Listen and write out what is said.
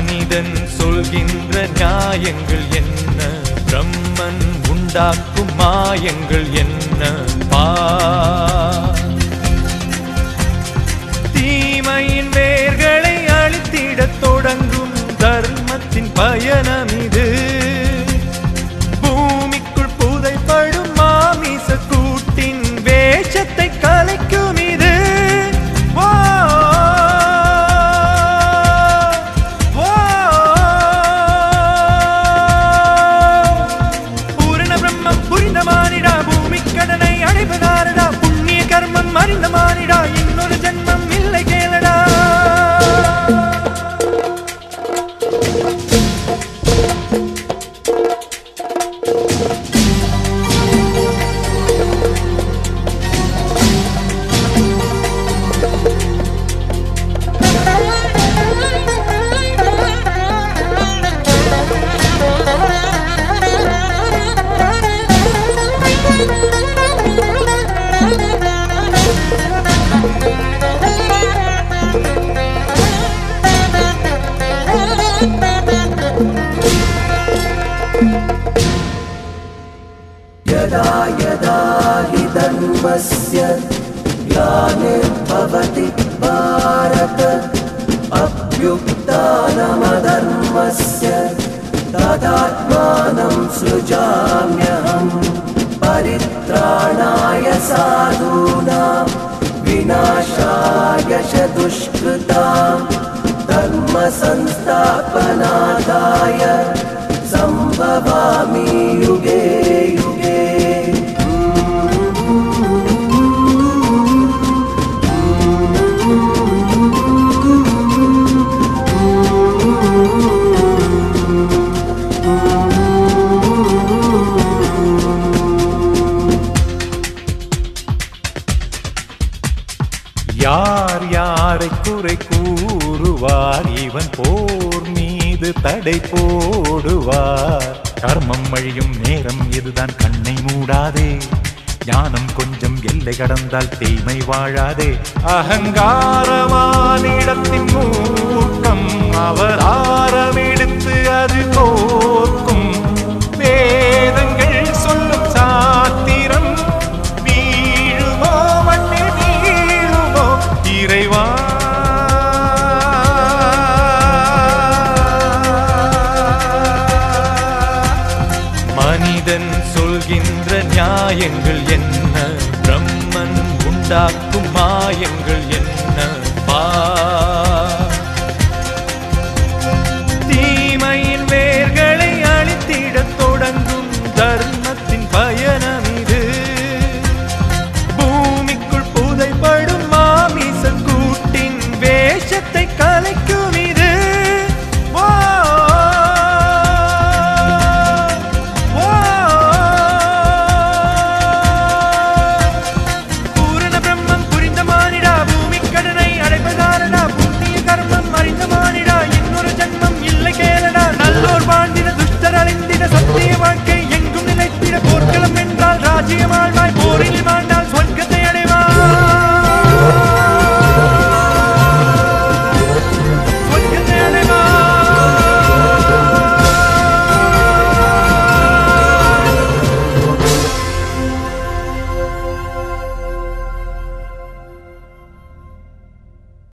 மனிதன் சொல்கின்ற நியாயங்கள் என்ன, பிரம்மன் உண்டாக்கும் மாயங்கள் என்ன பார். தீமையின் வேர்களை அழித்திடத் தொடங்கும் தர்மத்தின் பயணம் இது. பூமிக்குள் புதைப்படும் மாமிச கூட்டின் வேஷத்தை கலைக்கும் இது. பூரண பிரம்மம் புரிந்த மானிடா, பூமி கடனை அடைவதாரடா, புண்ணிய கர்மம் அறிந்த மானிடா, இன்னொரு ஜன்மம் இல்லை கேளடா. यदा यदा हि धर्मस्य ग्लानिर्भवति भारत अभ्युत्थानमधर्मस्य तदात्मानं सृजाम्यहम् परित्राणाय साधूनां विनाशाय च दुष्कृतां धर्म संस्थापनार्थाय संभवामि युगे युगे. யார் யாரை குறை கூறுவார், இவன் போர் மீது தடை போடுவார். கர்மம் அழியும் நேரம் இதுதான், கண்ணை மூடாதே. ஞானம் கொஞ்சம் எல்லை கடந்தால் தீமை வாழாதே. அகங்காரமானிடத்தின் மூர்க்கம் அவர் ஆரமெடுத்து அது கோர்க்கும். வேதங்கள் சொல்லும் சாத்திரம் வீழுமோ மண்ணில் வீழுமோ இறைவா. மனிதன் சொல்கின்ற நியாயங்கள் என்ன, பிரம்மன் உண்டாக்கும்